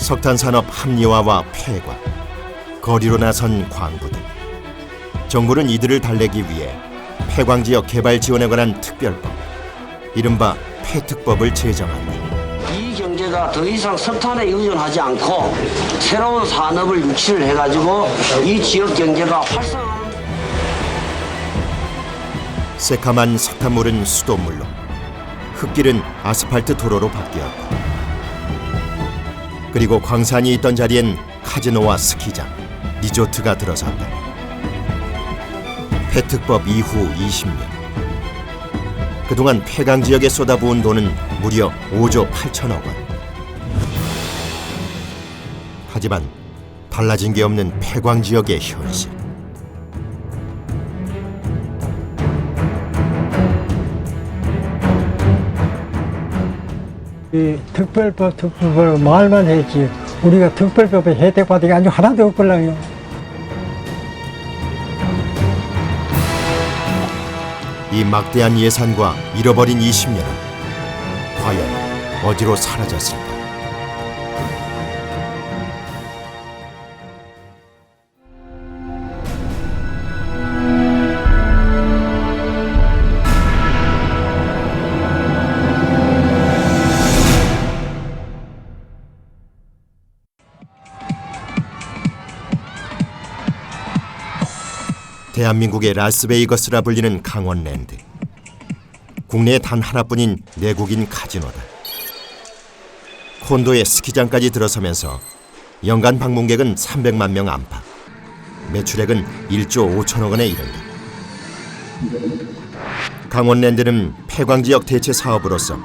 석탄산업 합리화와 폐과, 거리로 나선 광부들. 정부는 이들을 달래기 위해 폐광지역 개발 지원에 관한 특별법, 이른바 폐특법을 제정한다. 이 경제가 더 이상 석탄에 의존하지 않고 새로운 산업을 유치를 해가지고 이 지역 경제가 활성화하는. 새카만 석탄물은 수돗물로, 흙길은 아스팔트 도로로 바뀌었고, 그리고 광산이 있던 자리엔 카지노와 스키장, 리조트가 들어섰다. 폐특법 이후 20년. 그동안 폐강 지역에 쏟아부은 돈은 무려 5조 8천억 원. 하지만 달라진 게 없는 폐광 지역의 현실. 이 특별법 말만 했지 우리가 특별법에 혜택받은 게 아주 하나도 없걸랑요. 이 막대한 예산과 잃어버린 20년은 과연 어디로 사라졌을까? 대한민국의 라스베이거스라 불리는 강원랜드. 국내에 단 하나뿐인 내국인 카지노다. 콘도의 스키장까지 들어서면서 연간 방문객은 300만 명 안팎, 매출액은 1조 5천억 원에 이른다. 강원랜드는 폐광지역 대체 사업으로서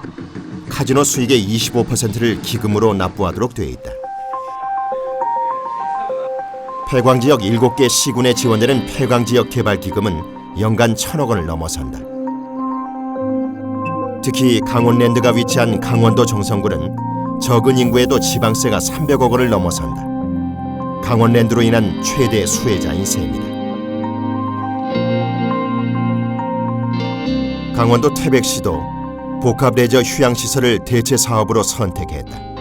카지노 수익의 25%를 기금으로 납부하도록 돼 있다. 폐광지역 7개 시군에 지원되는 폐광지역 개발기금은 연간 1,000억 원을 넘어선다. 특히 강원랜드가 위치한 강원도 정선군은 적은 인구에도 지방세가 300억 원을 넘어선다. 강원랜드로 인한 최대 수혜자인 셈이다. 강원도 태백시도 복합레저 휴양시설을 대체 사업으로 선택했다.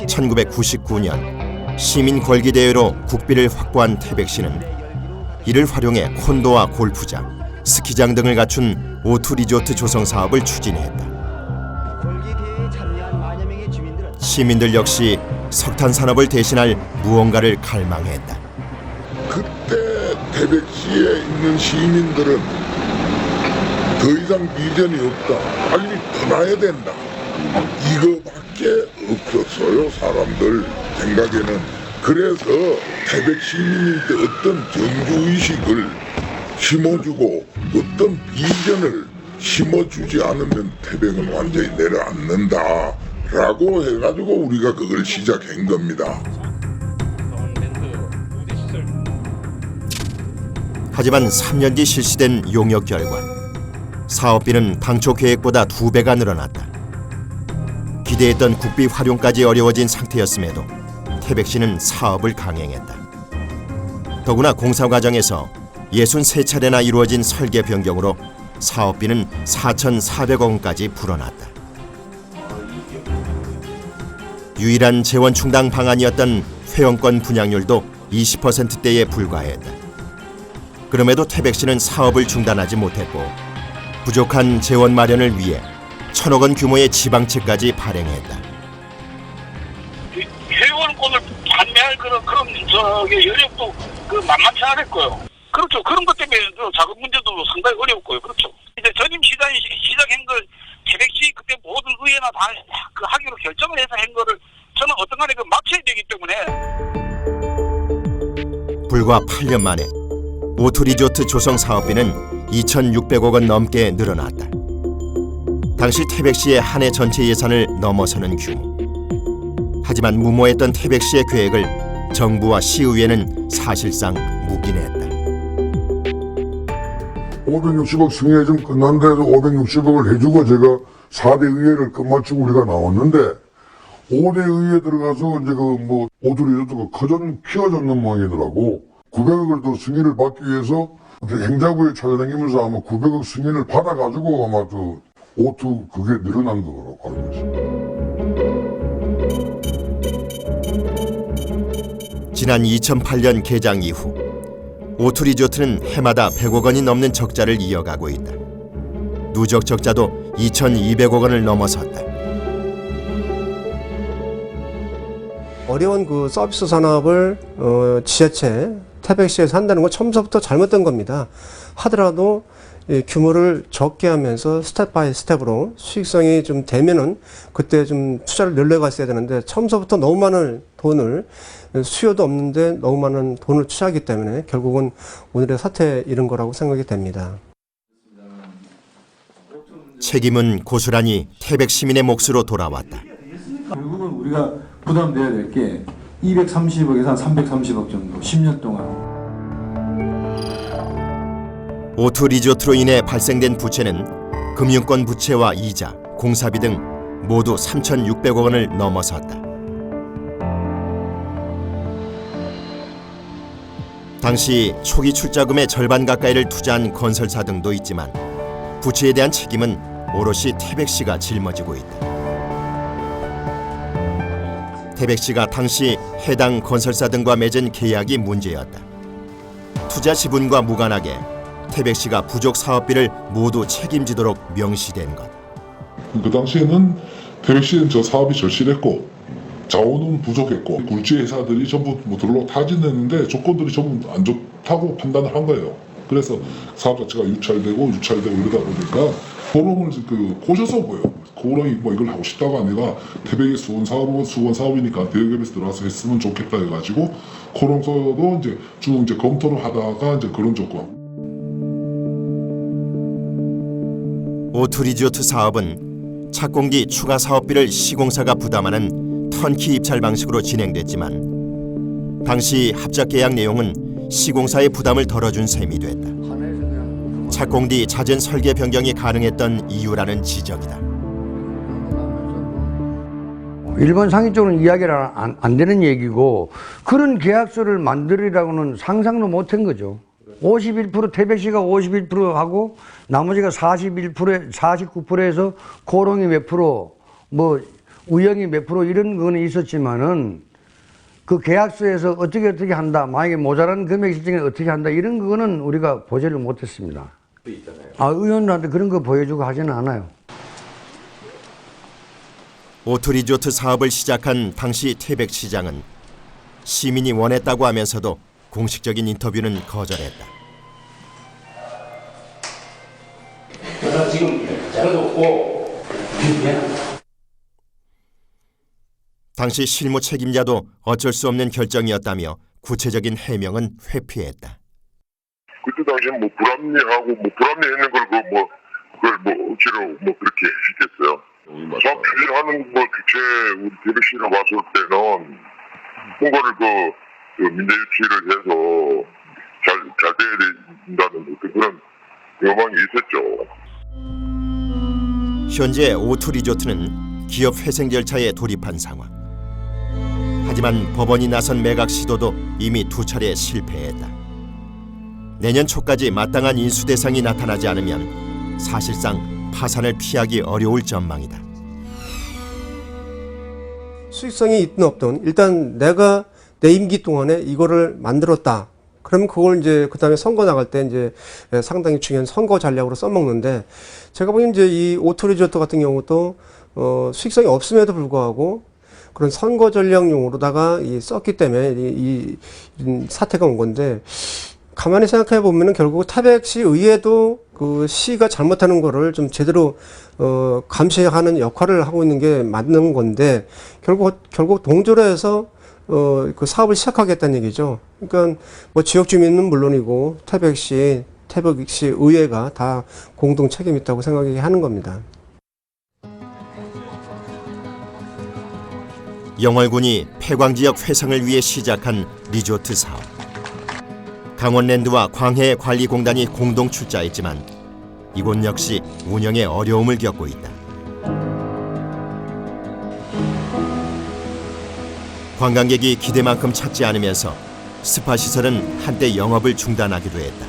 1999년 시민궐기대회로 국비를 확보한 태백시는 이를 활용해 콘도와 골프장, 스키장 등을 갖춘 오투 리조트 조성 사업을 추진했다. 시민들 역시 석탄 산업을 대신할 무언가를 갈망했다. 그때 태백시에 있는 시민들은 더 이상 비전이 없다. 빨리 떠나야 된다. 이거밖에 없었어요, 사람들 생각에는. 그래서 태백 시민한테 어떤 정주의식을 심어주고 어떤 비전을 심어주지 않으면 태백은 완전히 내려앉는다 라고 해가지고 우리가 그걸 시작한 겁니다. 하지만 3년 뒤 실시된 용역 결과 사업비는 당초 계획보다 2배가 늘어났다. 기대했던 국비 활용까지 어려워진 상태였음에도 태백시는 사업을 강행했다. 더구나 공사 과정에서 63차례나 이루어진 설계 변경으로 사업비는 4,400억 원까지 불어났다. 유일한 재원 충당 방안이었던 회원권 분양률도 20%대에 불과했다. 그럼에도 태백시는 사업을 중단하지 못했고 부족한 재원 마련을 위해 1,000억 원 규모의 지방채까지 발행했다. 회원권을 판매할 그런 여력도 만만치 않았고요. 그렇죠. 그런 것 때문에 자금 문제도 상당히 어려웠고요. 그렇죠. 이제 전임 시장이 시작한 걸 태백시 그때 모든 의회나 다 하기로 결정을 해서 한 거를 저는 어떤 간에 맞춰야 되기 때문에. 불과 8년 만에 오투 리조트 조성 사업비는 2,600억 원 넘게 늘어났다. 당시 태백시의 한 해 전체 예산을 넘어서는 규모. 하지만 무모했던 태백시의 계획을 정부와 시의회는 사실상 묵인했다. 560억 승인이 좀 끝난데도 560억을 해주고 제가 4대 의회를 끝마치고 우리가 나왔는데 5대 의회에 들어가서 이제 오두리조트가 키워졌는 모양이더라고. 900억을 더 승인을 받기 위해서 행자부에 찾아다니면서 아마 900억 승인을 받아가지고 아마 O2 그게 늘어난 거라고 알고 있습니다. 지난 2008년 개장 이후 O2 리조트는 해마다 100억 원이 넘는 적자를 이어가고 있다. 누적 적자도 2,200억 원을 넘어섰다. 어려운 그 서비스 산업을 지자체, 태백시에서 한다는 건 처음부터 잘못된 겁니다. 하더라도 규모를 적게 하면서 스텝 바이 스텝으로 수익성이 좀 되면은 그때 좀 투자를 늘려갔어야 되는데 처음부터 너무 많은 돈을 수요도 없는데 너무 많은 돈을 투자하기 때문에 결국은 오늘의 사태에 이른 거라고 생각이 됩니다. 책임은 고스란히 태백 시민의 몫으로 돌아왔다. 결국은 우리가 부담돼야 될 게 230억에서 한 330억 정도 10년 동안. O2 리조트로 인해 발생된 부채는 금융권 부채와 이자, 공사비 등 모두 3,600억 원을 넘어섰다. 당시 초기 출자금의 절반 가까이를 투자한 건설사 등도 있지만 부채에 대한 책임은 오롯이 태백시가 짊어지고 있다. 태백시가 당시 해당 건설사 등과 맺은 계약이 문제였다. 투자 지분과 무관하게 태백시가 부족 사업비를 모두 책임지도록 명시된 것. 그 당시에는 태백시는 저 사업이 절실했고 자원은 부족했고 굴지 회사들이 전부 들어오고 타진했는데 조건들이 전부 안 좋다고 판단을 한 거예요. 그래서 사업 자체가 유찰되고 이러다 보니까 고롱을 꼬셔서 보여. 고롱이 이걸 하고 싶다가 아니라 태백의 수원 사업이니까 대기업에서 들어와서 했으면 좋겠다 해가지고 고롱서도 쭉 검토를 하다가 그런 조건. O2 리조트 사업은 착공기 추가 사업비를 시공사가 부담하는 턴키 입찰 방식으로 진행됐지만 당시 합작 계약 내용은 시공사의 부담을 덜어준 셈이 됐다. 착공 뒤 잦은 설계 변경이 가능했던 이유라는 지적이다. 일본 상위 쪽은 이야기를 안 되는 얘기고 그런 계약서를 만들으라고는 상상도 못한 거죠. 51% 태백시가 51%하고 나머지가 49%에서 고롱이 몇 프로, 뭐 우영이 몇 프로 이런 거는 있었지만은 그 계약서에서 어떻게 한다, 만약에 모자란 금액이 있을 경우에 어떻게 한다 이런 거는 우리가 보지를 못했습니다. 의원들한테 그런 거 보여주고 하지는 않아요. O2 리조트 사업을 시작한 당시 태백시장은 시민이 원했다고 하면서도 공식적인 인터뷰는 거절했다. 당시 실무 책임자도 어쩔 수 없는 결정이었다며 구체적인 해명은 회피했다. 그때 당시에 불합리하고 불합리했는 걸 억지로 그렇게 했겠어요. 사업 추진하는 주체 우리 태백시로 봤을 때는 뭔가를 민대유치를 해서 잘 돼야 된다는 그런 요망이 있었죠. 현재 O2 리조트는 기업 회생 절차에 돌입한 상황. 하지만 법원이 나선 매각 시도도 이미 2차례 실패했다. 내년 초까지 마땅한 인수 대상이 나타나지 않으면 사실상 파산을 피하기 어려울 전망이다. 수익성이 있든 없든 일단 내가 내 임기 동안에 이거를 만들었다. 그러면 그걸 그 다음에 선거 나갈 때 상당히 중요한 선거 전략으로 써먹는데 제가 보기엔 이 O2 리조트 같은 경우도 수익성이 없음에도 불구하고 그런 선거 전략용으로다가 썼기 때문에 이 사태가 온 건데 가만히 생각해 보면은 결국 태백시 의회도 그 시가 잘못하는 거를 좀 제대로 감시하는 역할을 하고 있는 게 맞는 건데 결국 동조로 해서 그 사업을 시작하겠다는 얘기죠. 그러니까 지역 주민은 물론이고 태백시 의회가 다 공동 책임이 있다고 생각하는 겁니다. 영월군이 폐광지역 회상을 위해 시작한 리조트 사업. 강원랜드와 광해관리공단이 공동 출자했지만 이곳 역시 운영에 어려움을 겪고 있다. 관광객이 기대만큼 찾지 않으면서 스파시설은 한때 영업을 중단하기도 했다.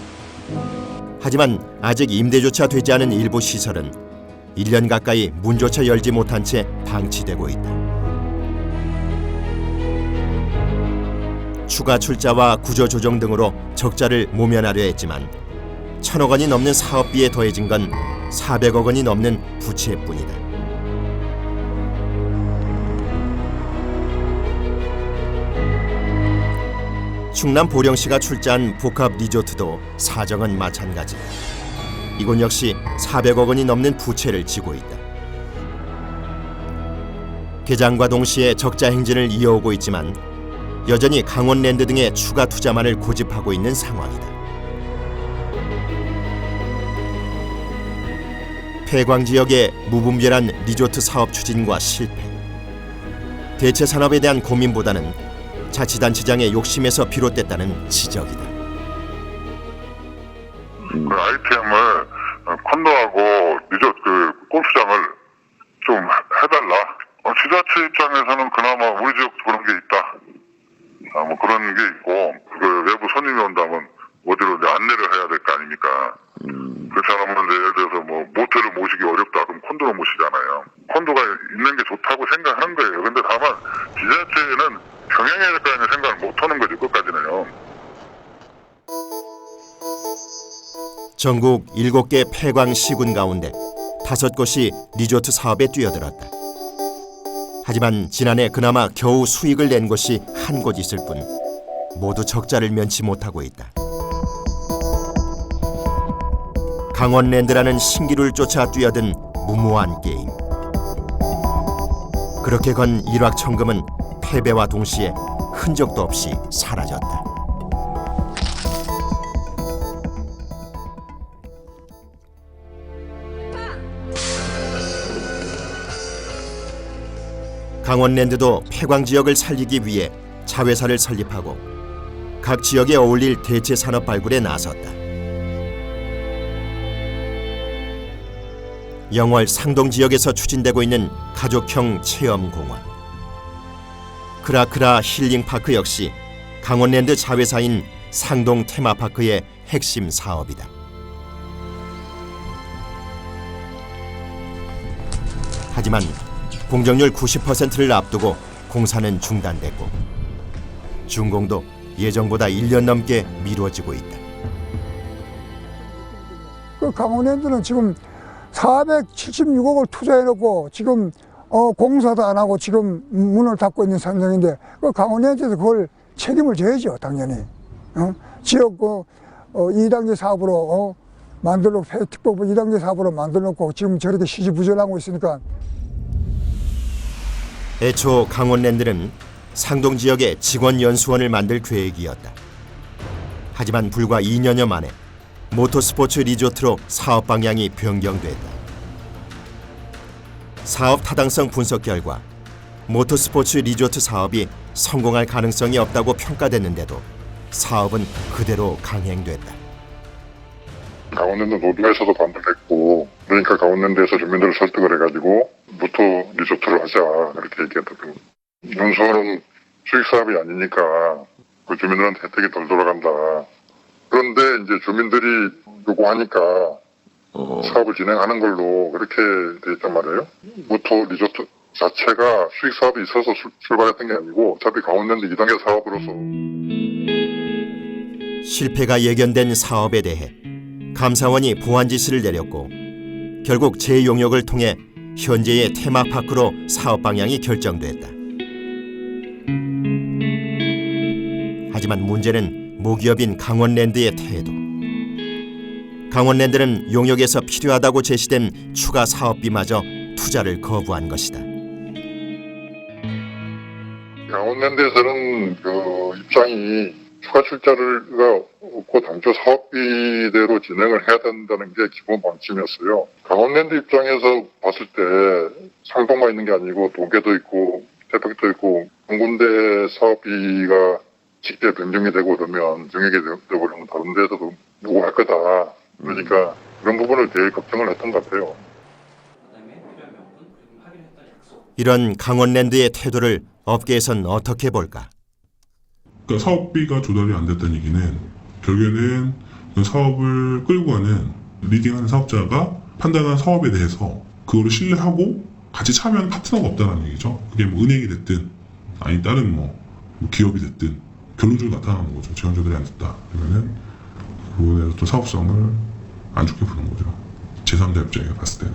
하지만 아직 임대조차 되지 않은 일부 시설은 1년 가까이 문조차 열지 못한 채 방치되고 있다. 추가 출자와 구조조정 등으로 적자를 모면하려 했지만 1,000억 원이 넘는 사업비에 더해진 건 400억 원이 넘는 부채뿐이다. 충남 보령시가 출자한 복합 리조트도 사정은 마찬가지. 이곳 역시 400억 원이 넘는 부채를 지고 있다. 개장과 동시에 적자 행진을 이어오고 있지만 여전히 강원랜드 등의 추가 투자만을 고집하고 있는 상황이다. 폐광 지역의 무분별한 리조트 사업 추진과 실패, 대체 산업에 대한 고민보다는 자치단체장의 욕심에서 비롯됐다는 지적이다. 아이템을 콘도하고 리조트 골프장을 좀 해달라. 지자체 입장에서는 그나마 우리 지역도 그런 게 있다. 뭐 그런 게 있고, 외부 손님이 온다면 어디로 이제 안내를 해야 될 거 아닙니까? 그렇지 않으면 이제 예를 들어서 뭐 모텔을 모시기 어렵다. 그럼 콘도로 모시잖아요. 콘도가 있는 게 좋다고 생각하는 거예요. 근데 다만 지자체는 병행해야 될 거 아니냐 생각을 못 하는 거지, 끝까지는요. 전국 7개 폐광 시군 가운데 5곳이 리조트 사업에 뛰어들었다. 하지만 지난해 그나마 겨우 수익을 낸 곳이 한 곳 있을 뿐 모두 적자를 면치 못하고 있다. 강원랜드라는 신기루를 쫓아 뛰어든 무모한 게임. 그렇게 건 일확천금은 패배와 동시에 흔적도 없이 사라졌다. 강원랜드도 폐광 지역을 살리기 위해 자회사를 설립하고 각 지역에 어울릴 대체 산업 발굴에 나섰다. 영월 상동 지역에서 추진되고 있는 가족형 체험공원. 크라크라 힐링파크 역시 강원랜드 자회사인 상동 테마파크의 핵심 사업이다. 하지만 공정률 90%를 앞두고 공사는 중단됐고 준공도 예정보다 1년 넘게 미뤄지고 있다. 그 강원랜드는 지금 476억을 투자해놓고 지금 공사도 안 하고 지금 문을 닫고 있는 상황인데 그 강원랜드에서 그걸 책임을 져야죠, 당연히. 지역 2단계 사업으로 만들어 특법 2단계 사업으로 만들어놓고 지금 저렇게 시지부전하고 있으니까. 애초 강원랜드는 상동 지역에 직원 연수원을 만들 계획이었다. 하지만 불과 2년여 만에 모터스포츠 리조트로 사업 방향이 변경됐다. 사업 타당성 분석 결과 모터스포츠 리조트 사업이 성공할 가능성이 없다고 평가됐는데도 사업은 그대로 강행됐다. 강원랜드 노조에서도 반대를 했고, 그러니까 강원랜드에서 주민들을 설득을 해가지고 모터 리조트를 하자 이렇게 얘기했거든요. 연수원은 수익 사업이 아니니까 그 주민들한테 혜택이 덜 돌아간다. 그런데 이제 주민들이 요구하니까 사업을 진행하는 걸로 그렇게 돼 있단 말이에요. 모터 리조트 자체가 수익 사업이 있어서 출발했던 게 아니고 어차피 강원랜드 2단계 사업으로서 실패가 예견된 사업에 대해 감사원이 보완 지시를 내렸고 결국 재용역을 통해 현재의 테마파크로 사업 방향이 결정됐다. 하지만 문제는 모기업인 강원랜드의 태도. 강원랜드는 용역에서 필요하다고 제시된 추가 사업비마저 투자를 거부한 것이다. 강원랜드에서는 그 입장이 추가 출자가 없고 당초 사업비대로 진행을 해야 된다는 게 기본 방침이었어요. 강원랜드 입장에서 봤을 때 상동만 있는 게 아니고 도계도 있고 태백도 있고 한 군데 사업비가 직대 변경이 되고 그러면 정액이 되버리면 다른 데서도 요구할 거다. 그러니까 그런 부분을 되게 걱정을 했던 것 같아요. 이런 강원랜드의 태도를 업계에선 어떻게 볼까? 그러니까 사업비가 조달이 안 됐다는 얘기는 결국에는 그 사업을 끌고 가는 리딩하는 사업자가 판단한 사업에 대해서 그거를 신뢰하고 같이 참여하는 파트너가 없다는 얘기죠. 그게 뭐 은행이 됐든 아니 다른 뭐 기업이 됐든 결론적으로 나타나는 거죠. 지원자들이 안 됐다 그러면은 그 부분에서 또 사업성을 안 좋게 보는 거죠. 제3자 입장에 봤을 때는.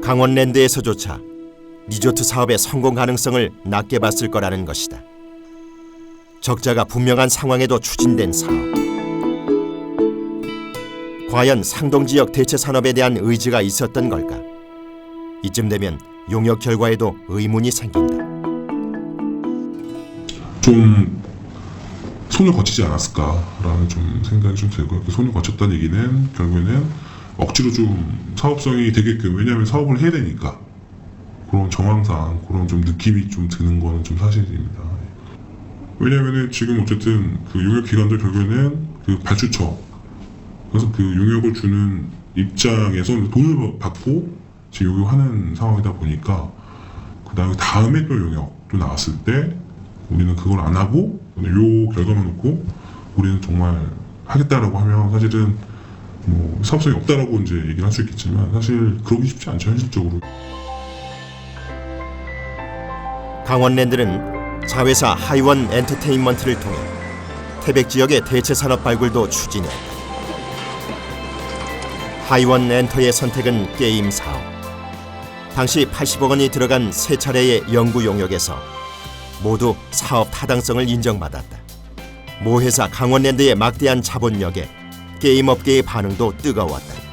강원랜드에서조차 리조트 사업의 성공 가능성을 낮게 봤을 거라는 것이다. 적자가 분명한 상황에도 추진된 사업. 과연 상동지역 대체 산업에 대한 의지가 있었던 걸까? 이쯤 되면 용역 결과에도 의문이 생긴다. 좀 손을 거치지 않았을까라는 좀 생각이 좀 들고요. 그 손을 거쳤다는 얘기는 결국에는 억지로 좀 사업성이 되게끔, 왜냐하면 사업을 해야 되니까 그런 정황상 그런 좀 느낌이 좀 드는 거는 좀 사실입니다. 왜냐하면 지금 어쨌든 그 용역 기관도 결국에는 그 발주처, 그래서 그 용역을 주는 입장에서 돈을 받고 지금 용역하는 상황이다 보니까 그다음에 다음에 또 용역도 나왔을 때 우리는 그걸 안 하고 요 결과만 놓고 우리는 정말 하겠다라고 하면 사실은 뭐 사업성이 없다라고 이제 얘기를 할 수 있겠지만 사실 그러기 쉽지 않죠, 현실적으로. 강원랜드는 자회사 하이원 엔터테인먼트를 통해 태백 지역의 대체 산업 발굴도 추진했다. 하이원 엔터의 선택은 게임 사업. 당시 80억 원이 들어간 세 차례의 연구 용역에서 모두 사업 타당성을 인정받았다. 모회사 강원랜드의 막대한 자본력에 게임 업계의 반응도 뜨거웠다.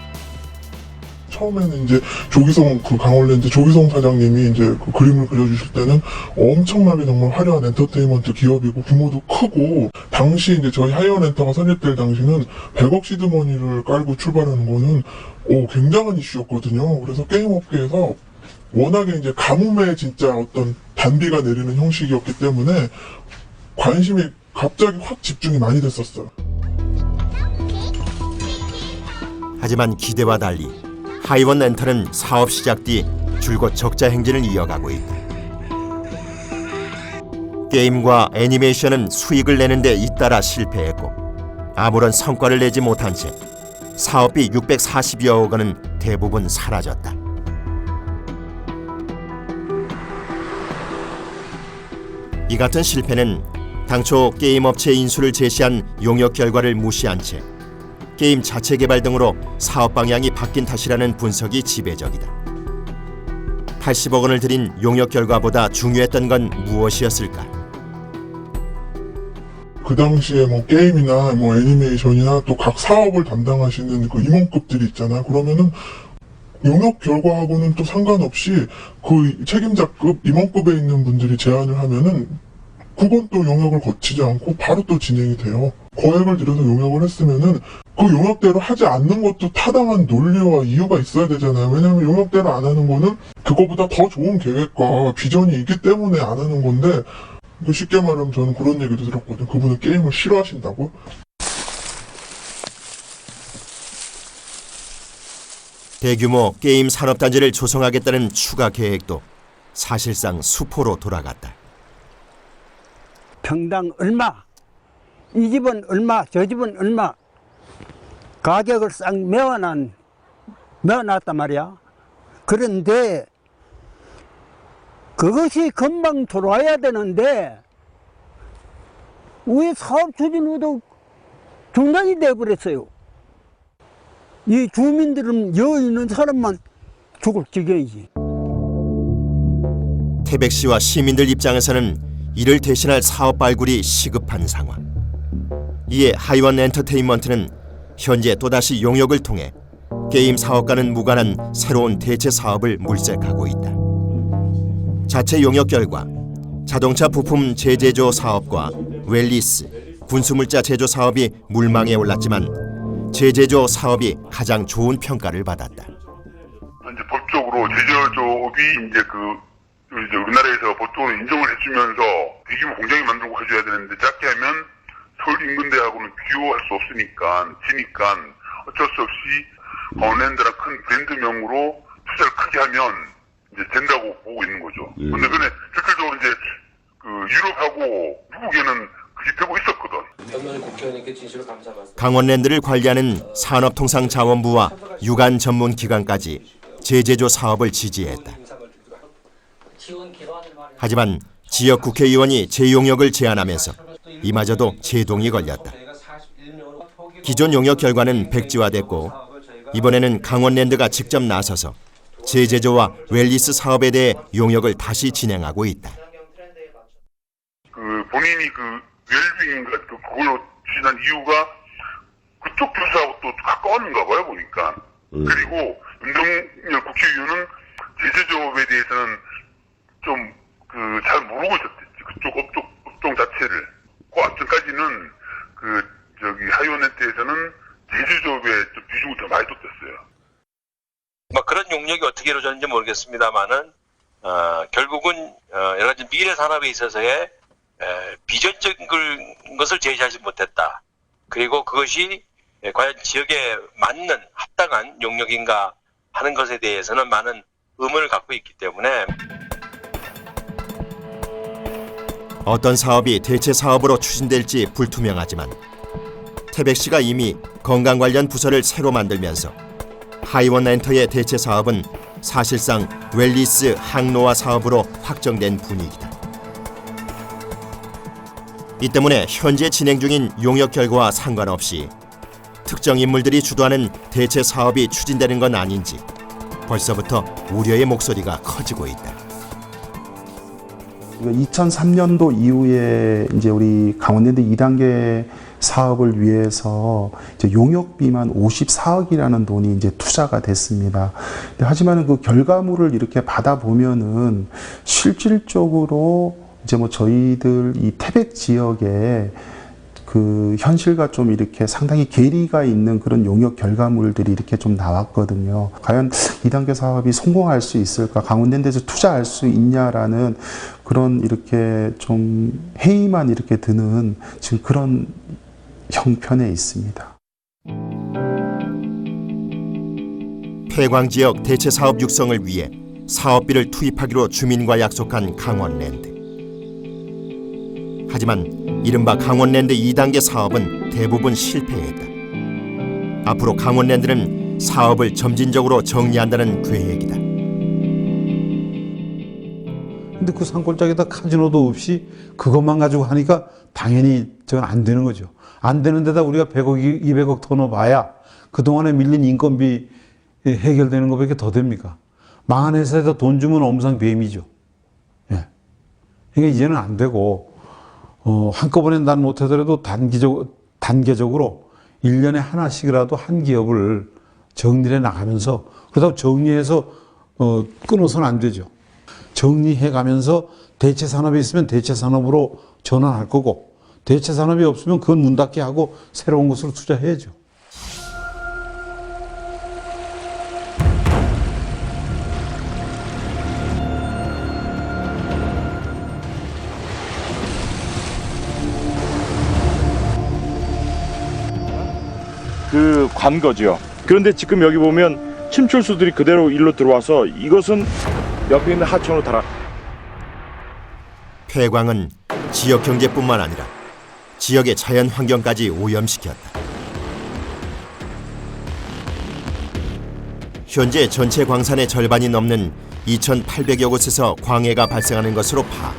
처음에는 이제 조기성 그 강원랜드 조기성 사장님이 이제 그 그림을 그려주실 때는 엄청나게 정말 화려한 엔터테인먼트 기업이고 규모도 크고, 당시 이제 저희 하이원 엔터가 설립될 당시는 100억 시드머니를 깔고 출발하는 거는 굉장한 이슈였거든요. 그래서 게임 업계에서 워낙에 이제 가뭄에 진짜 어떤 단비가 내리는 형식이었기 때문에 관심이 갑자기 확 집중이 많이 됐었어요. 하지만 기대와 달리 하이원 엔터는 사업 시작 뒤 줄곧 적자 행진을 이어가고 있다. 게임과 애니메이션은 수익을 내는 데 잇따라 실패했고 아무런 성과를 내지 못한 채 사업비 640여억 원은 대부분 사라졌다. 이 같은 실패는 당초 게임 업체 인수를 제시한 용역 결과를 무시한 채 게임 자체 개발 등으로 사업 방향이 바뀐 탓이라는 분석이 지배적이다. 80억 원을 들인 용역 결과보다 중요했던 건 무엇이었을까? 그 당시에 뭐 게임이나 뭐 애니메이션이나 또 각 사업을 담당하시는 그 임원급들이 있잖아요. 그러면은 용역 결과하고는 또 상관없이 그 책임자급 임원급에 있는 분들이 제안을 하면은 그건 또 용역을 거치지 않고 바로 또 진행이 돼요. 거액을 들여서 용역을 했으면은 그 용역대로 하지 않는 것도 타당한 논리와 이유가 있어야 되잖아요. 왜냐하면 용역대로 안 하는 거는 그거보다 더 좋은 계획과 비전이 있기 때문에 안 하는 건데, 쉽게 말하면 저는 그런 얘기도 들었거든요. 그분은 게임을 싫어하신다고? 대규모 게임 산업단지를 조성하겠다는 추가 계획도 사실상 수포로 돌아갔다. 평당 얼마, 이 집은 얼마, 저 집은 얼마, 가격을 싹 메워놨단 말이야. 그런데 그것이 금방 들어와야 되는데 왜 사업 추진으로도 중단이 돼버렸어요. 이 주민들은 여기 있는 사람만 죽을 지경이지. 태백시와 시민들 입장에서는 이를 대신할 사업 발굴이 시급한 상황. 이에 하이원 엔터테인먼트는 현재 또다시 용역을 통해 게임 사업과는 무관한 새로운 대체 사업을 물색하고 있다. 자체 용역 결과 자동차 부품 재제조 사업과 웰리스, 군수물자 제조 사업이 물망에 올랐지만 재제조 사업이 가장 좋은 평가를 받았다. 이제 법적으로 제조업이 이제 우리나라에서 보통은 인정을 해주면서 대규모 공장을 만들고 해줘야 되는데, 작게 하면 서울 인근대하고는 비교할 수 없으니까 어쩔 수 없이 강원랜드랑 큰 브랜드명으로 투자를 크게 하면 이제 된다고 보고 있는 거죠. 근데 실질적으로 이제 유럽하고 미국에는 그 그게 되고 있었거든. 강원랜드를 관리하는 산업통상자원부와 유관 전문기관까지 재제조 사업을 지지했다. 하지만 지역 국회의원이 재용역을 제안하면서 이마저도 제동이 걸렸다. 기존 용역 결과는 백지화됐고 이번에는 강원랜드가 직접 나서서 재제조와 웰리스 사업에 대해 용역을 다시 진행하고 있다. 그 본인이 그 웰빙인가 그걸로 지난 이유가 그쪽 교수하고 또 가까웠는가 봐요 보니까. 그리고 윤석열 국회의원은 제재조업에 대해서는 좀 그 잘 모르고 있었댔지. 그쪽 업종 자체를. 그 앞전까지는 그 저기 하이원랜드에서는 제재조업에 좀 비중을 더 많이 뒀었어요. 뭐 그런 용역이 어떻게 이루어졌는지 모르겠습니다만은 결국은 여러 가지 미래 산업에 있어서의 비전적인 것을 제시하지 못했다. 그리고 그것이 과연 지역에 맞는 합당한 용역인가 하는 것에 대해서는 많은 의문을 갖고 있기 때문에 어떤 사업이 대체 사업으로 추진될지 불투명하지만 태백시가 이미 건강 관련 부서를 새로 만들면서 하이원랜터의 대체 사업은 사실상 웰리스 항노화 사업으로 확정된 분위기다. 이 때문에 현재 진행 중인 용역 결과와 상관없이 특정 인물들이 주도하는 대체 사업이 추진되는 건 아닌지 벌써부터 우려의 목소리가 커지고 있다. 2003년도 이후에 이제 우리 강원랜드 2단계 사업을 위해서 이제 용역비만 54억이라는 돈이 이제 투자가 됐습니다. 하지만 그 결과물을 이렇게 받아보면은 실질적으로 이제 뭐 저희들 이 태백 지역에 그 현실과 좀 이렇게 상당히 괴리가 있는 그런 용역 결과물들이 이렇게 좀 나왔거든요. 과연 2단계 사업이 성공할 수 있을까? 강원랜드에서 투자할 수 있냐라는 그런 이렇게 좀 회의만 이렇게 드는 지금 그런 형편에 있습니다. 폐광 지역 대체 사업 육성을 위해 사업비를 투입하기로 주민과 약속한 강원랜드. 하지만 이른바 강원랜드 2단계 사업은 대부분 실패했다. 앞으로 강원랜드는 사업을 점진적으로 정리한다는 계획이다. 근데 그 산골짜기에다 카지노도 없이 그것만 가지고 하니까 당연히 저건 안 되는 거죠. 안 되는 데다 우리가 100억, 200억 더 넣어봐야 그동안에 밀린 인건비 해결되는 것밖에 더 됩니까? 망한 회사에다 돈 주면 엄상배임이죠. 예. 그러니까 이제는 안 되고 한꺼번에 난 못하더라도 단계적으로 1년에 하나씩이라도 한 기업을 정리해 나가면서 그러다 정리해서 끊어서는 안 되죠. 정리해 가면서 대체 산업이 있으면 대체 산업으로 전환할 거고 대체 산업이 없으면 그건 문 닫게 하고 새로운 곳으로 투자해야죠. 그 관거죠. 그런데 지금 여기 보면 침출수들이 그대로 일로 들어와서 이것은 옆에 있는 하천으로 달아. 폐광은 지역 경제뿐만 아니라 지역의 자연 환경까지 오염시켰다. 현재 전체 광산의 절반이 넘는 2,800여 곳에서 광해가 발생하는 것으로 파악.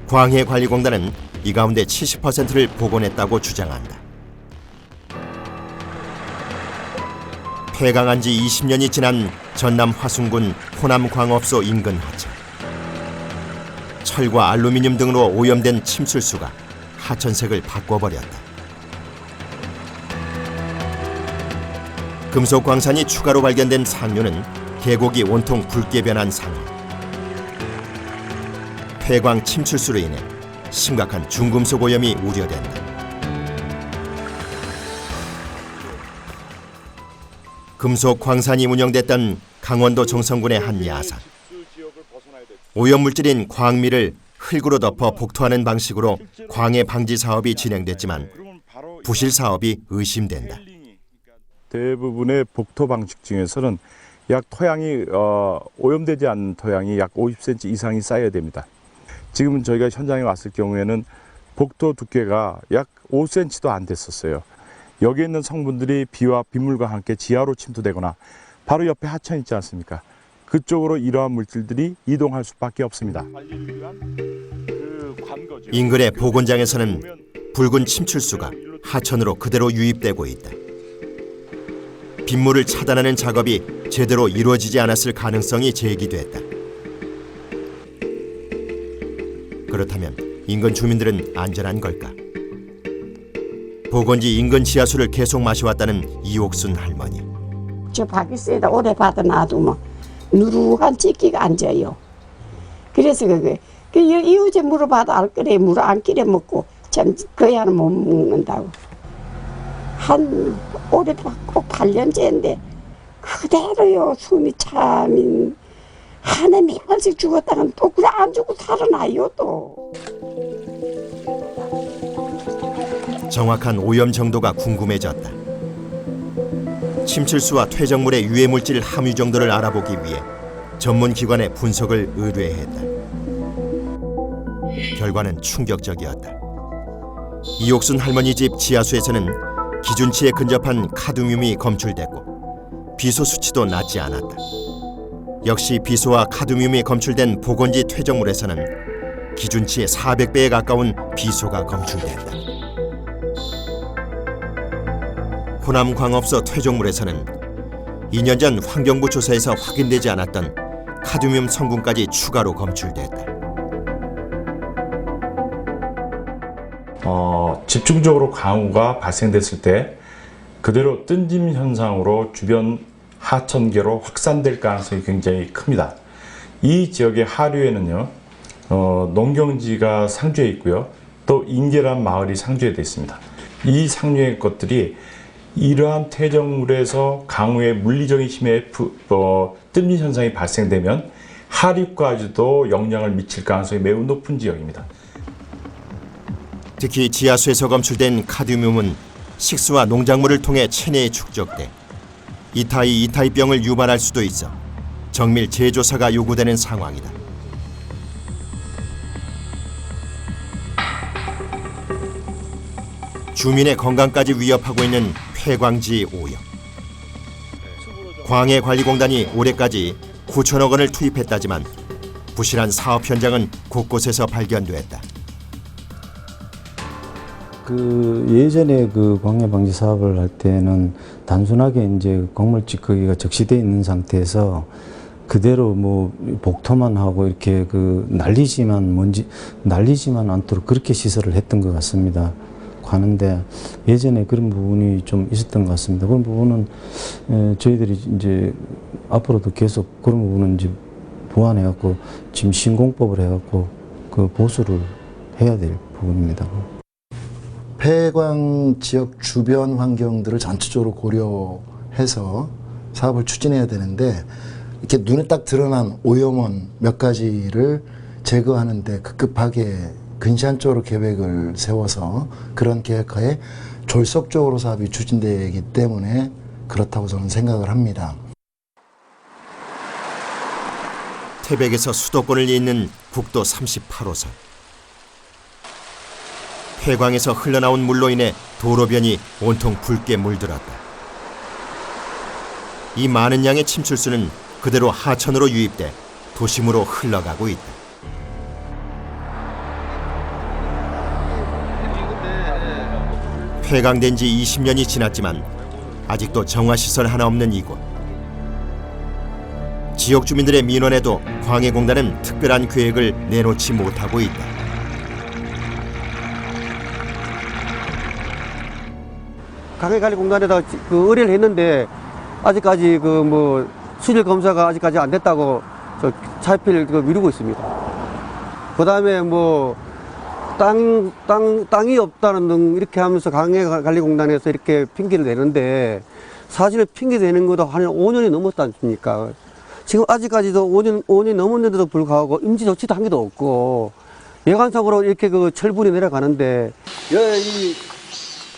광해관리공단은 이 가운데 70%를 복원했다고 주장한다. 폐광한 지 20년이 지난 전남 화순군 호남광업소 인근 하천. 철과 알루미늄 등으로 오염된 침술수가 하천색을 바꿔버렸다. 금속 광산이 추가로 발견된 상류는 계곡이 온통 붉게 변한 상황. 폐광 침출수로 인해 심각한 중금속 오염이 우려된다. 금속 광산이 운영됐던 강원도 정선군의 한 야산. 오염물질인 광미를 흙으로 덮어 복토하는 방식으로 광해 방지 사업이 진행됐지만 부실 사업이 의심된다. 대부분의 복토 방식 중에서는 약 토양이 오염되지 않는 토양이 약 50cm 이상이 쌓여야 됩니다. 지금 저희가 현장에 왔을 경우에는 복도 두께가 약 5cm도 안 됐었어요. 여기 있는 성분들이 비와 빗물과 함께 지하로 침투되거나 바로 옆에 하천 있지 않습니까? 그쪽으로 이러한 물질들이 이동할 수밖에 없습니다. 인근의 보건장에서는 붉은 침출수가 하천으로 그대로 유입되고 있다. 빗물을 차단하는 작업이 제대로 이루어지지 않았을 가능성이 제기됐다. 그렇다면 인근 주민들은 안전한 걸까? 보건지 인근 지하수를 계속 마셔왔다는 이옥순 할머니. 저 바퀴스에다 오래 받아놔두면 누룩한 찌끼가 앉아요. 그래서 이웃에 물어봐도 알 거래. 물 안 끼려 먹고 참 그야는 못 먹는다고. 올해 꼭 8년째인데 그대로요. 숨이 참 한 해 매일씩 죽었다간 또 그래 안 죽고 살아나요 또. 정확한 오염 정도가 궁금해졌다. 침출수와 퇴적물의 유해물질 함유 정도를 알아보기 위해 전문기관에 분석을 의뢰했다. 결과는 충격적이었다. 이옥순 할머니 집 지하수에서는 기준치에 근접한 카드뮴이 검출됐고 비소 수치도 낮지 않았다. 역시 비소와 카드뮴이 검출된 보건지 퇴적물에서는 기준치의 400배에 가까운 비소가 검출됐다. 호남광업소 퇴적물에서는 2년 전 환경부 조사에서 확인되지 않았던 카드뮴 성분까지 추가로 검출됐다. 집중적으로 강우가 발생됐을 때 그대로 뜬짐 현상으로 주변 하천계로 확산될 가능성이 굉장히 큽니다. 이 지역의 하류에는요, 농경지가 상주해 있고요, 또 인계란 마을이 상주해 되어 있습니다. 이 상류의 것들이 이러한 퇴적물에서 강우의 물리적인 힘에 뜬짐 현상이 발생되면 하류까지도 영향을 미칠 가능성이 매우 높은 지역입니다. 특히 지하수에서 검출된 카드뮴은 식수와 농작물을 통해 체내에 축적돼 이타이병을 유발할 수도 있어 정밀 재조사가 요구되는 상황이다. 주민의 건강까지 위협하고 있는 폐광지 오염. 광해관리공단이 올해까지 9천억 원을 투입했다지만 부실한 사업 현장은 곳곳에서 발견됐다. 예전에 광해 방지 사업을 할 때는 단순하게 이제 곡물집 거기가 적시되어 있는 상태에서 그대로 복토만 하고 이렇게 날리지만 않도록 그렇게 시설을 했던 것 같습니다. 하는데 예전에 그런 부분이 좀 있었던 것 같습니다. 그런 부분은 저희들이 이제 앞으로도 계속 그런 부분은 이제 보완해갖고 지금 신공법을 해갖고 보수를 해야 될 부분입니다. 폐광 지역 주변 환경들을 전체적으로 고려해서 사업을 추진해야 되는데 이렇게 눈에 딱 드러난 오염원 몇 가지를 제거하는데 급급하게 근시안적으로 계획을 세워서 그런 계획하에 졸속적으로 사업이 추진되기 때문에 그렇다고 저는 생각을 합니다. 태백에서 수도권을 잇는 국도 38호선. 폐광에서 흘러나온 물로 인해 도로변이 온통 붉게 물들었다. 이 많은 양의 침출수는 그대로 하천으로 유입돼 도심으로 흘러가고 있다. 폐광된 지 20년이 지났지만 아직도 정화시설 하나 없는 이곳. 지역 주민들의 민원에도 광해공단은 특별한 계획을 내놓지 못하고 있다. 광해관리공단에다 의뢰를 했는데 아직까지 수질 검사가 아직까지 안 됐다고 차필 미루고 있습니다. 그다음에 땅이 없다는 등 이렇게 하면서 광해관리공단에서 이렇게 핑계를 대는데 사실은 핑계 대는 것도 한 5년이 넘었지 않습니까? 지금 아직까지도 5년이 넘었는데도 불구하고 임시 조치도 한 개도 없고 예관상으로 이렇게 철분이 내려가는데 이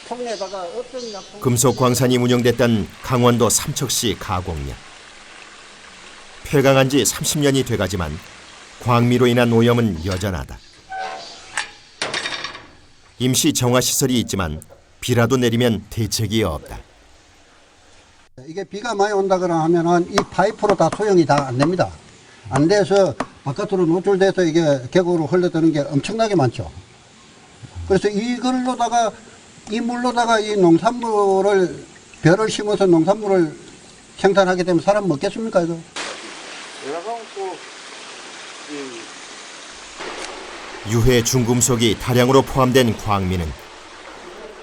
통에다가 어떤 금속 광산이 운영됐던 강원도 삼척시 가곡역. 폐광한 지 30년이 돼가지만 광미로 인한 오염은 여전하다. 임시 정화시설이 있지만 비라도 내리면 대책이 없다. 이게 비가 많이 온다거나 하면은 이 파이프로 다 소용이 다 안 됩니다. 안 돼서 바깥으로 노출돼서 이게 계곡으로 흘러드는 게 엄청나게 많죠. 그래서 이걸로다가 이 물로다가 이 농산물을 벼를 심어서 농산물을 생산하게 되면 사람 먹겠습니까 이거? 유해 중금속이 다량으로 포함된 광미는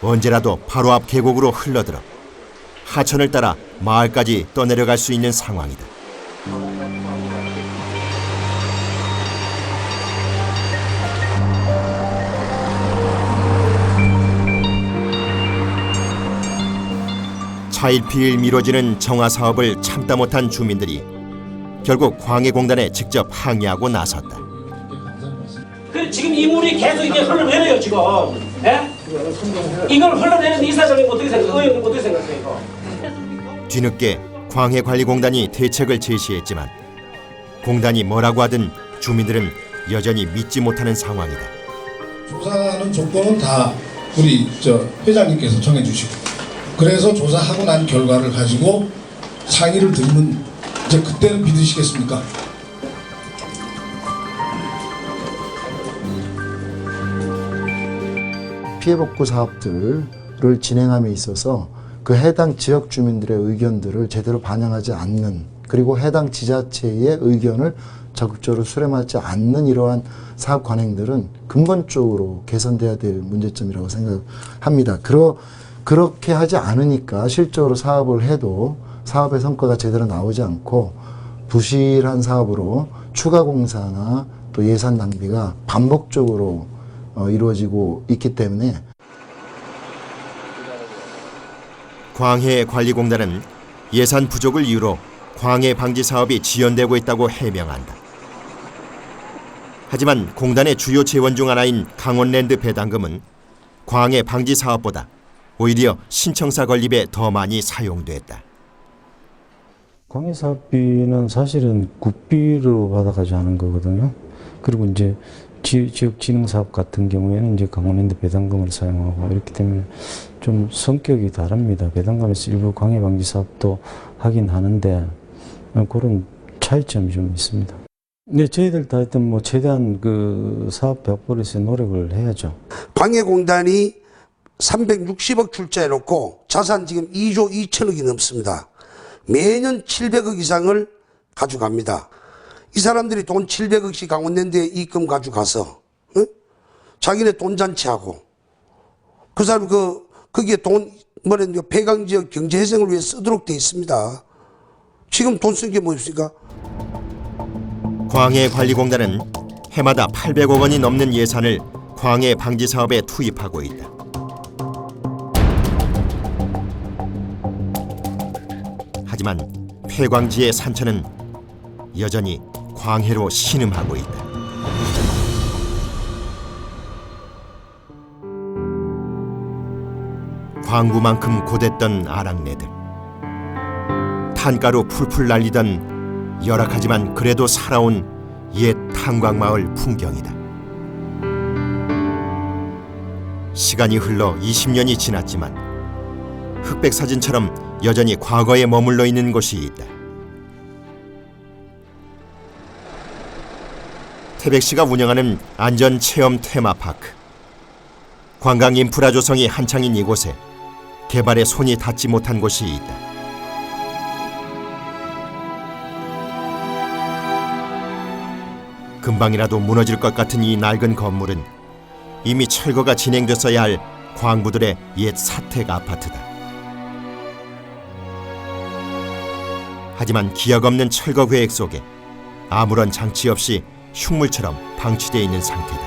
언제라도 바로 앞 계곡으로 흘러들어 하천을 따라 마을까지 떠내려갈 수 있는 상황이다. 차일피일 미뤄지는 정화 사업을 참다 못한 주민들이 결국 광해공단에 직접 항의하고 나섰다. 그 지금 이 물이 계속 이게 흘러내려요 지금. 예? 이걸 흘러내는 이사장님 어떻게 생각해요? 의원님 어떻게 생각해요? 이거? 뒤늦게 광해관리공단이 대책을 제시했지만 공단이 뭐라고 하든 주민들은 여전히 믿지 못하는 상황이다. 조사하는 조건은 다 우리 회장님께서 정해주시고 그래서 조사하고 난 결과를 가지고 상의를 듣는 이제 그때는 믿으시겠습니까? 피해복구 사업들을 진행함에 있어서 그 해당 지역 주민들의 의견들을 제대로 반영하지 않는, 그리고 해당 지자체의 의견을 적극적으로 수렴하지 않는 이러한 사업 관행들은 근본적으로 개선돼야 될 문제점이라고 생각합니다. 그렇게 하지 않으니까 실적으로 사업을 해도 사업의 성과가 제대로 나오지 않고 부실한 사업으로 추가 공사나 또 예산 낭비가 반복적으로 이루어지고 있기 때문에 광해관리공단은 예산 부족을 이유로 광해 방지 사업이 지연되고 있다고 해명한다. 하지만 공단의 주요 재원 중 하나인 강원랜드 배당금은 광해 방지 사업보다 오히려 신청사 건립에 더 많이 사용됐다. 광해 사업비는 사실은 국비로 받아가지 않은 거거든요. 그리고 이제 지역 진흥 사업 같은 경우에는 이제 강원랜드 배당금을 사용하고 이렇기 때문에 좀 성격이 다릅니다. 배당금에서 일부 광해 방지 사업도 하긴 하는데 그런 차이점이 좀 있습니다. 네, 저희들 다 하여튼 뭐 최대한 그 사업 확보를 위해서 노력을 해야죠. 광해공단이 360억 출자해 놓고 자산 지금 2조 2천억이 넘습니다. 매년 700억 이상을 가져갑니다. 이 사람들이 돈 700억씩 강원랜드에 입금 가져가서 자기네 돈 잔치하고 그 사람 거기에 돈 폐광지역 경제회생을 위해 쓰도록 돼 있습니다. 지금 돈 쓴 게 뭐 있습니까? 광해관리공단은 해마다 800억 원이 넘는 예산을 광해 방지 사업에 투입하고 있다. 하지만 폐광지의 산천은 여전히 광해로 신음하고 있다. 광구만큼 고됐던 아랑내들, 탄가루 풀풀 날리던 열악하지만 그래도 살아온 옛 탄광마을 풍경이다. 시간이 흘러 20년이 지났지만 흑백 사진처럼 여전히 과거에 머물러 있는 곳이 있다. 태백시가 운영하는 안전체험 테마파크. 관광 인프라 조성이 한창인 이곳에 개발에 손이 닿지 못한 곳이 있다. 금방이라도 무너질 것 같은 이 낡은 건물은 이미 철거가 진행됐어야 할 광부들의 옛 사택 아파트다. 하지만 기약 없는 철거 계획 속에 아무런 장치 없이 흉물처럼 방치되어 있는 상태다.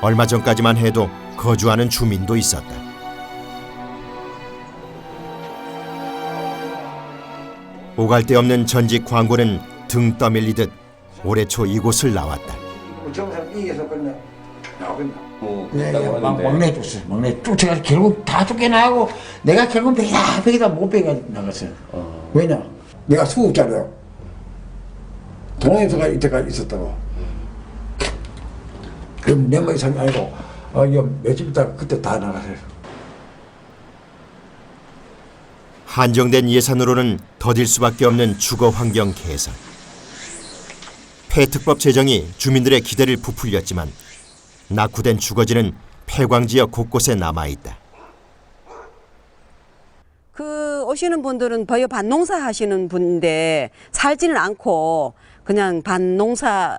얼마 전까지만 해도 거주하는 주민도 있었다. 오갈 데 없는 전직 광고는 등 떠밀리듯 올해 초 이곳을 나왔다. 막내 줬어. 막내 쫓아가서 결국 다 쫓겨나고 내가 결국 벽이다 못 빼가 나갔어요. 왜냐? 내가 수급자로요. 동행서가 이때까지 있었다고. 그럼 내 말이 참 아니고 이거 몇집 있다가 그때 다 나가세요. 한정된 예산으로는 더딜 수밖에 없는 주거 환경 개선. 폐특법 제정이 주민들의 기대를 부풀렸지만 낙후된 주거지는 폐광지역 곳곳에 남아있다. 그 오시는 분들은 거의 밭농사 하시는 분인데 살지는 않고 그냥 밭농사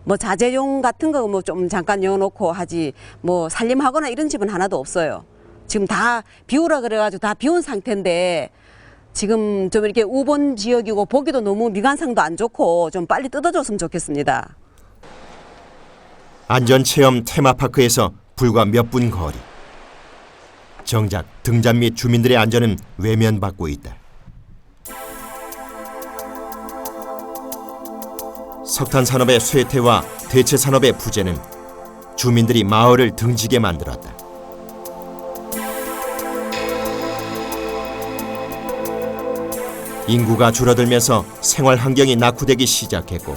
뭐 자재용 같은 거 뭐 좀 잠깐 넣어놓고 하지 뭐 살림하거나 이런 집은 하나도 없어요. 지금 다 비우라 그래가지고 다 비운 상태인데 지금 좀 이렇게 우본 지역이고 보기도 너무 미관상도 안 좋고 좀 빨리 뜯어줬으면 좋겠습니다. 안전체험 테마파크에서 불과 몇 분 거리. 정작 등잔 및 주민들의 안전은 외면받고 있다. 석탄 산업의 쇠퇴와 대체 산업의 부재는 주민들이 마을을 등지게 만들었다. 인구가 줄어들면서 생활 환경이 낙후되기 시작했고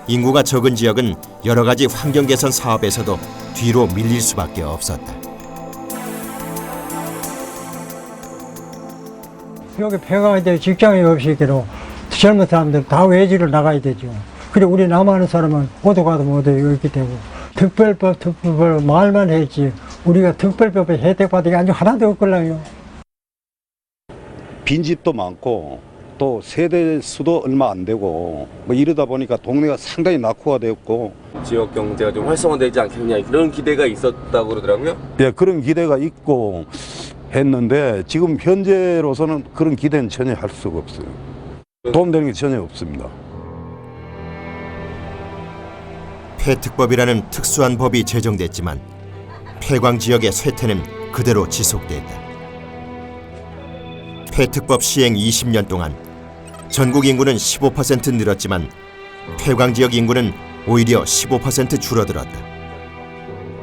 인구가 적은 지역은 여러 가지 환경 개선 사업에서도 뒤로 밀릴 수밖에 없었다. 여기 폐가 이제 직장이 없이기로 젊은 사람들 다 외지를 나가야 되죠. 그래 우리 남아하는 사람은 어디 가도 못해 이렇게 되고 특별법 말만 했지 우리가 특별법에 혜택 받은 게 아주 하나도 없걸랑요. 빈집도 많고 또 세대 수도 얼마 안 되고 뭐 이러다 보니까 동네가 상당히 낙후가 되었고 지역 경제가 좀 활성화되지 않겠냐 그런 기대가 있었다고 그러더라고요. 네, 그런 기대가 있고 했는데 지금 현재로서는 그런 기대는 전혀 할 수가 없어요. 도움되는 게 전혀 없습니다. 폐특법이라는 특수한 법이 제정됐지만 폐광 지역의 쇠퇴는 그대로 지속됐다. 폐특법 시행 20년 동안 전국 인구는 15% 늘었지만 폐광 지역 인구는 오히려 15% 줄어들었다.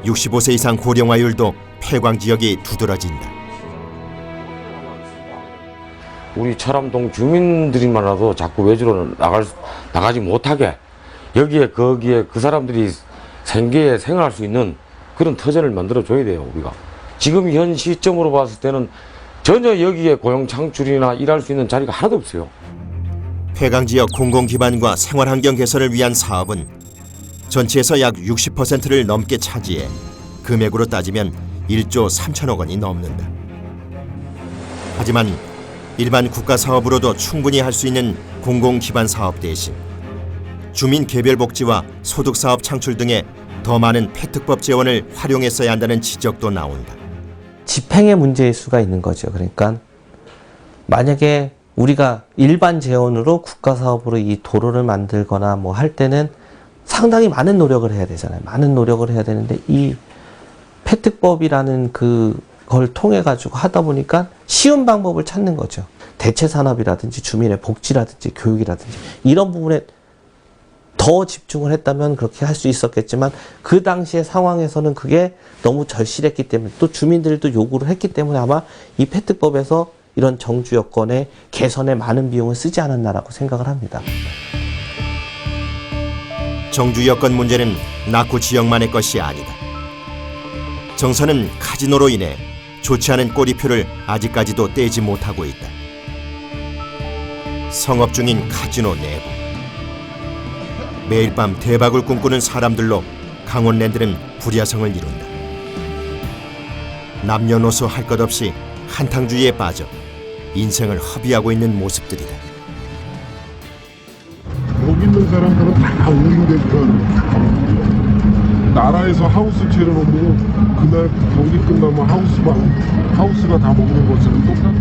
65세 이상 고령화율도 폐광 지역이 두드러진다. 우리 철암동 주민들이만라도 자꾸 외주로 나가지 못하게 여기에 거기에 그 사람들이 생계에 생활할 수 있는 그런 터전을 만들어 줘야 돼요. 우리가 지금 현 시점으로 봤을 때는 전혀 여기에 고용 창출이나 일할 수 있는 자리가 하나도 없어요. 폐광 지역 공공 기반과 생활 환경 개선을 위한 사업은 전체에서 약 60%를 넘게 차지해 금액으로 따지면 1조 3천억 원이 넘는다. 하지만 일반 국가 사업으로도 충분히 할 수 있는 공공 기반 사업 대신 주민 개별 복지와 소득 사업 창출 등에 더 많은 폐특법 재원을 활용했어야 한다는 지적도 나온다. 집행의 문제일 수가 있는 거죠. 그러니까 만약에 우리가 일반 재원으로 국가 사업으로 이 도로를 만들거나 뭐 할 때는 상당히 많은 노력을 해야 되잖아요. 많은 노력을 해야 되는데 이 폐특법이라는 그걸 통해 가지고 하다 보니까 쉬운 방법을 찾는 거죠. 대체 산업이라든지 주민의 복지라든지 교육이라든지 이런 부분에 더 집중을 했다면 그렇게 할 수 있었겠지만 그 당시의 상황에서는 그게 너무 절실했기 때문에 또 주민들도 요구를 했기 때문에 아마 이 폐특법에서 이런 정주 여건의 개선에 많은 비용을 쓰지 않았나라고 생각을 합니다. 정주 여건 문제는 낙후 지역만의 것이 아니다. 정선은 카지노로 인해 좋지 않은 꼬리표를 아직까지도 떼지 못하고 있다. 성업 중인 카지노 내부. 매일 밤 대박을 꿈꾸는 사람들로 강원랜드는 불야성을 이룬다. 남녀노소 할 것 없이 한탕주의에 빠져 인생을 허비하고 있는 모습들이다. 여기 있는 사람들은 다 우유대편 나라에서 하우스 차려놓으면 그날 경기 끝나면 하우스가 다 먹는 것처럼 똑같아.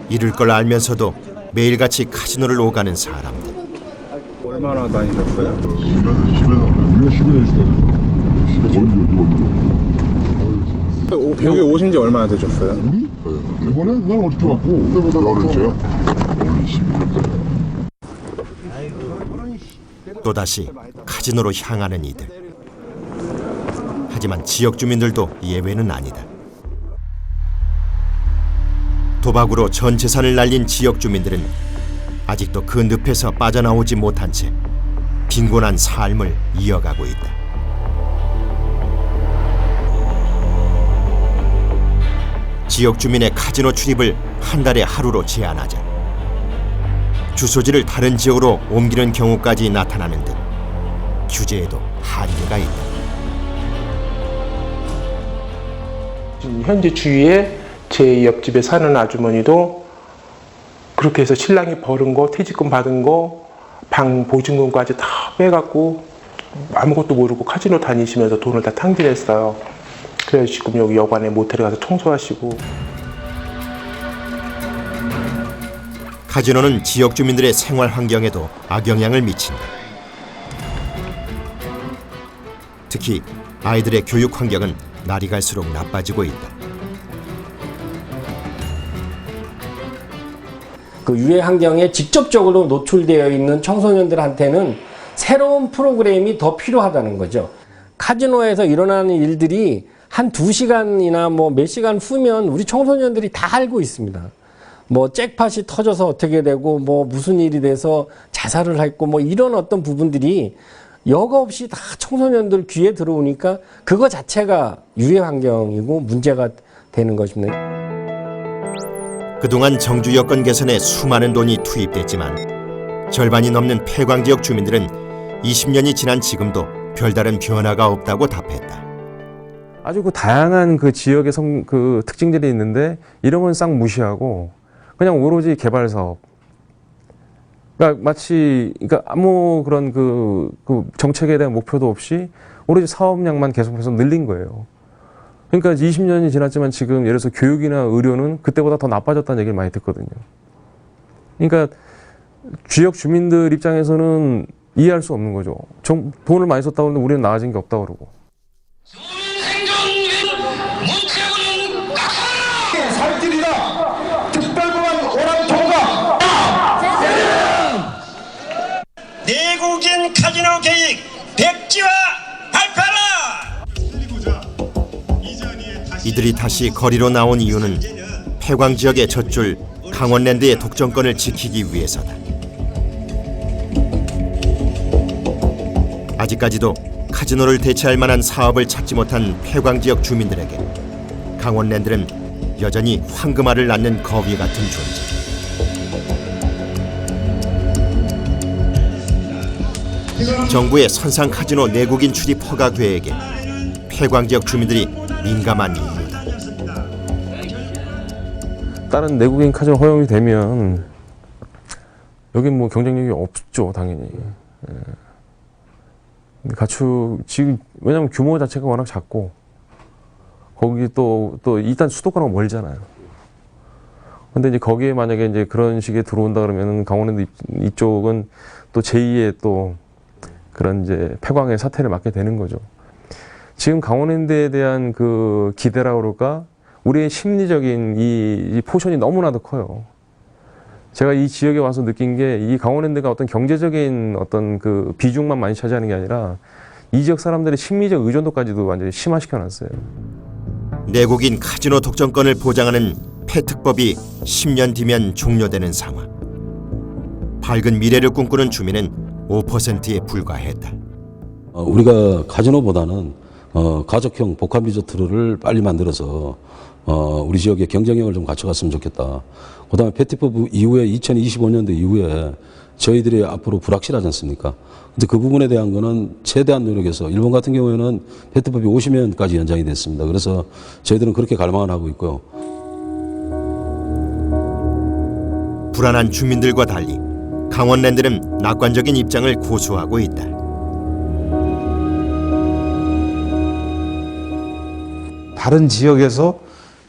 이럴 걸 알면서도 매일같이 카지노를 오가는 사람들. 얼마나 다니셨어요? 10년 여기 오신 지 얼마나 되셨어요? 이번에 난 어떻게 왔고 그때보다 어렸죠. 또다시 카지노로 향하는 이들. 하지만 지역 주민들도 예외는 아니다. 도박으로 전 재산을 날린 지역 주민들은 아직도 그 늪에서 빠져나오지 못한 채 빈곤한 삶을 이어가고 있다. 지역 주민의 카지노 출입을 한 달에 하루로 제한하자 주소지를 다른 지역으로 옮기는 경우까지 나타나는 등 규제에도 한계가 있다. 현재 주위에 제 옆집에 사는 아주머니도 그렇게 해서 신랑이 벌은 거, 퇴직금 받은 거, 방 보증금까지 다 빼갖고 아무것도 모르고 카지노 다니시면서 돈을 다 탕진했어요. 그래서 지금 여기 여관에 모텔에 가서 청소하시고. 카지노는 지역 주민들의 생활 환경에도 악영향을 미친다. 특히 아이들의 교육 환경은 날이 갈수록 나빠지고 있다. 그 유해 환경에 직접적으로 노출되어 있는 청소년들한테는 새로운 프로그램이 더 필요하다는 거죠. 카지노에서 일어나는 일들이 한 2시간이나 뭐 몇 시간 후면 우리 청소년들이 다 알고 있습니다. 뭐 잭팟이 터져서 어떻게 되고 뭐 무슨 일이 돼서 자살을 했고 뭐 이런 어떤 부분들이 여과 없이 다 청소년들 귀에 들어오니까 그거 자체가 유해 환경이고 문제가 되는 것입니다. 그동안 정주 여건 개선에 수많은 돈이 투입됐지만 절반이 넘는 폐광 지역 주민들은 20년이 지난 지금도 별다른 변화가 없다고 답했다. 아주 그 다양한 그 지역의 그 특징들이 있는데 이런 건 싹 무시하고 그냥 오로지 개발 사업. 그러니까 마치 그러니까 아무 그런 그 정책에 대한 목표도 없이 오로지 사업량만 계속해서 늘린 거예요. 그러니까 20년이 지났지만 지금 예를 들어서 교육이나 의료는 그때보다 더 나빠졌다는 얘기를 많이 듣거든요. 그러니까 지역 주민들 입장에서는 이해할 수 없는 거죠. 돈을 많이 썼다고 하는데 우리는 나아진 게 없다고 그러고. 살길이다. 특별공안 오람 통과. 내국인 카지노 계획 백지화 발표하라. 이들이 다시 거리로 나온 이유는 폐광 지역의 젖줄 강원랜드의 독점권을 지키기 위해서다. 아직까지도 카지노를 대체할 만한 사업을 찾지 못한 폐광 지역 주민들에게 강원랜드는 여전히 황금알을 낳는 거위 같은 존재. 정부의 선상 카지노 내국인 출입 허가 계획에 폐광 지역 주민들이 민감한 이유다. 다른 내국인 카지노 허용이 되면 여긴 뭐 경쟁력이 없죠, 당연히. 가축 지금 왜냐면 규모 자체가 워낙 작고 거기 또 일단 수도권하고 멀잖아요. 근데 이제 거기에 만약에 이제 그런 식의 들어온다 그러면은 강원랜드 이쪽은 또 제2의 또 그런 이제 폐광의 사태를 맞게 되는 거죠. 지금 강원랜드에 대한 그 기대라고 그럴까? 우리의 심리적인 이 포션이 너무나도 커요. 제가 이 지역에 와서 느낀 게 이 강원랜드가 어떤 경제적인 어떤 그 비중만 많이 차지하는 게 아니라 이 지역 사람들의 심리적 의존도까지도 완전히 심화시켜 놨어요. 내국인 카지노 독점권을 보장하는 폐특법이 10년 뒤면 종료되는 상황. 밝은 미래를 꿈꾸는 주민은 5%에 불과했다. 우리가 카지노보다는 가족형 복합 리조트를 빨리 만들어서 우리 지역의 경쟁력을 좀 갖춰갔으면 좋겠다. 그다음에 폐특법 이후에 2025년도 이후에 저희들이 앞으로 불확실하지 않습니까? 근데 그 부분에 대한 거는 최대한 노력해서 일본 같은 경우에는 폐특법이 50년까지 연장이 됐습니다. 그래서 저희들은 그렇게 갈망을 하고 있고요. 불안한 주민들과 달리 강원랜드는 낙관적인 입장을 고수하고 있다. 다른 지역에서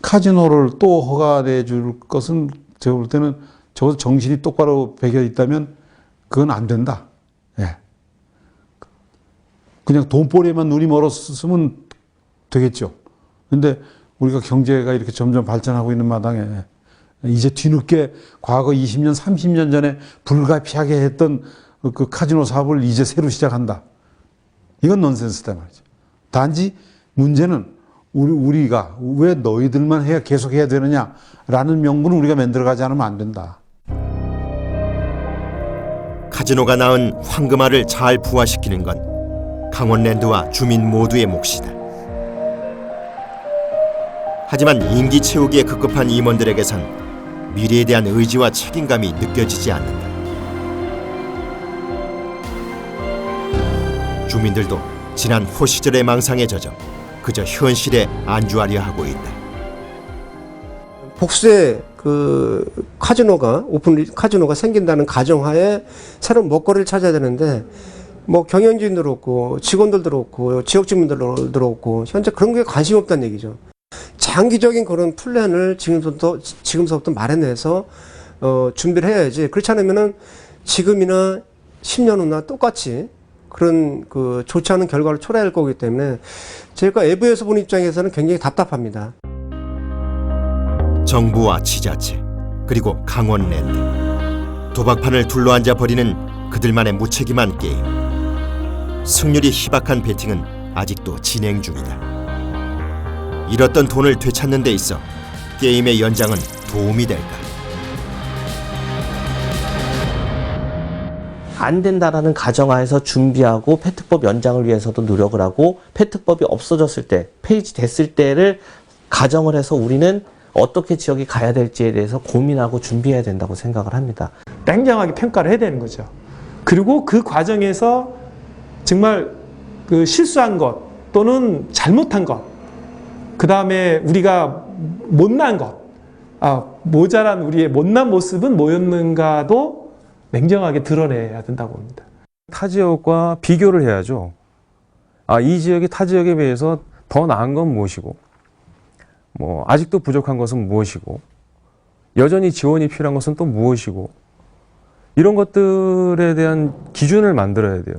카지노를 또 허가해 줄 것은 제가 볼 때는 저 정신이 똑바로 배겨 있다면 그건 안 된다. 예. 그냥 돈벌이에만 눈이 멀었으면 되겠죠. 근데 우리가 경제가 이렇게 점점 발전하고 있는 마당에 이제 뒤늦게 과거 20년, 30년 전에 불가피하게 했던 그 카지노 사업을 이제 새로 시작한다. 이건 넌센스다 말이죠. 단지 문제는 우리가 왜 너희들만 계속 해야 되느냐라는 명분을 우리가 만들어가지 않으면 안 된다. 카지노가 낳은 황금알을 잘 부화시키는 건 강원랜드와 주민 모두의 몫이다. 하지만 임기 채우기에 급급한 임원들에게선 미래에 대한 의지와 책임감이 느껴지지 않는다. 주민들도 지난 호 시절의 망상에 젖어 그저 현실에 안주하려 하고 있다. 복수의 그 카지노가 오픈 카지노가 생긴다는 가정하에 새로운 먹거리를 찾아야 되는데 뭐 경영진도 그렇고 직원들도 그렇고 지역 주민들도 그렇고 현재 그런 게 관심 없다는 얘기죠. 장기적인 그런 플랜을 지금서부터 마련해서 준비를 해야지. 그렇지 않으면은 지금이나 10년 후나 똑같이 그런 그 좋지 않은 결과를 초래할 거기 때문에 제가 외부에서 본 입장에서는 굉장히 답답합니다. 정부와 지자체 그리고 강원랜드 도박판을 둘러앉아 버리는 그들만의 무책임한 게임. 승률이 희박한 베팅은 아직도 진행 중이다. 잃었던 돈을 되찾는 데 있어 게임의 연장은 도움이 될까? 안 된다라는 가정하에서 준비하고 페트법 연장을 위해서도 노력을 하고 페트법이 없어졌을 때, 폐지됐을 때를 가정을 해서 우리는 어떻게 지역이 가야 될지에 대해서 고민하고 준비해야 된다고 생각을 합니다. 냉정하게 평가를 해야 되는 거죠. 그리고 그 과정에서 정말 그 실수한 것 또는 잘못한 것, 그 다음에 우리가 못난 것, 모자란 우리의 못난 모습은 뭐였는가도 냉정하게 드러내야 된다고 봅니다. 타 지역과 비교를 해야죠. 이 지역이 타 지역에 비해서 더 나은 건 무엇이고, 뭐 아직도 부족한 것은 무엇이고, 여전히 지원이 필요한 것은 또 무엇이고, 이런 것들에 대한 기준을 만들어야 돼요.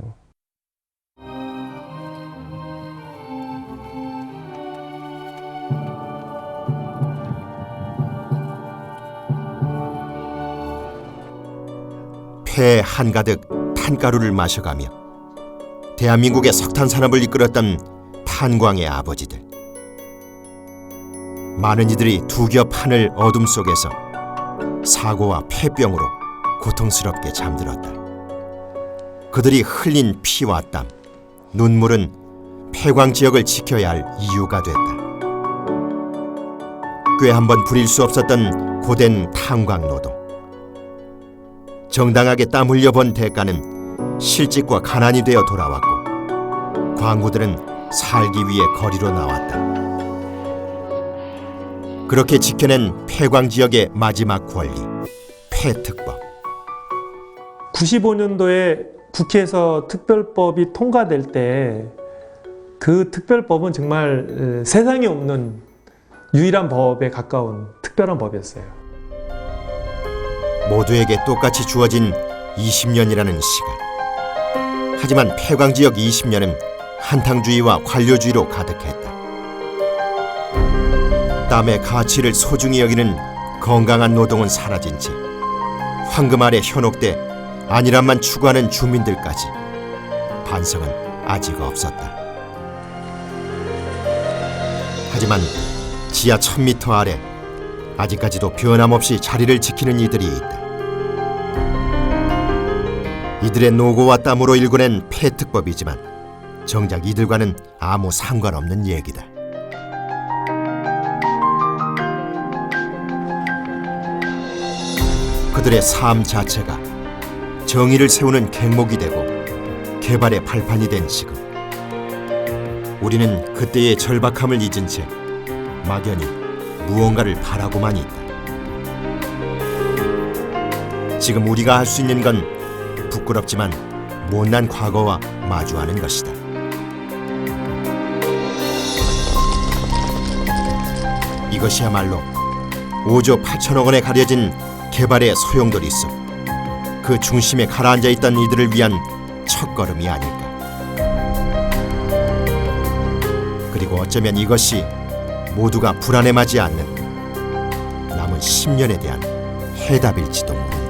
폐 한가득 탄가루를 마셔가며 대한민국의 석탄 산업을 이끌었던 탄광의 아버지들. 많은 이들이 두 겹 하늘 어둠 속에서 사고와 폐병으로 고통스럽게 잠들었다. 그들이 흘린 피와 땀, 눈물은 폐광 지역을 지켜야 할 이유가 됐다. 꽤 한 번 부릴 수 없었던 고된 탄광 노동. 정당하게 땀 흘려본 대가는 실직과 가난이 되어 돌아왔고 광구들은 살기 위해 거리로 나왔다. 그렇게 지켜낸 폐광 지역의 마지막 권리, 폐특법. 95년도에 국회에서 특별법이 통과될 때 그 특별법은 정말 세상에 없는 유일한 법에 가까운 특별한 법이었어요. 모두에게 똑같이 주어진 20년이라는 시간. 하지만 폐광지역 20년은 한탕주의와 관료주의로 가득했다. 땀의 가치를 소중히 여기는 건강한 노동은 사라진 채 황금알에 현혹돼 안일함만 추구하는 주민들까지 반성은 아직 없었다. 하지만 지하 1000m 아래 아직까지도 변함없이 자리를 지키는 이들이 있다. 이들의 노고와 땀으로 일궈낸 폐특법이지만 정작 이들과는 아무 상관없는 얘기다. 그들의 삶 자체가 정의를 세우는 갱목이 되고 개발의 발판이 된 지금, 우리는 그때의 절박함을 잊은 채 막연히 무언가를 바라고만 있다. 지금 우리가 할 수 있는 건 부끄럽지만 못난 과거와 마주하는 것이다. 이것이야말로 5조 8천억 원에 가려진 개발의 소용돌이 속 그 중심에 가라앉아 있던 이들을 위한 첫걸음이 아닐까. 그리고 어쩌면 이것이 모두가 불안해하지 않는 남은 10년에 대한 해답일지도 모른다.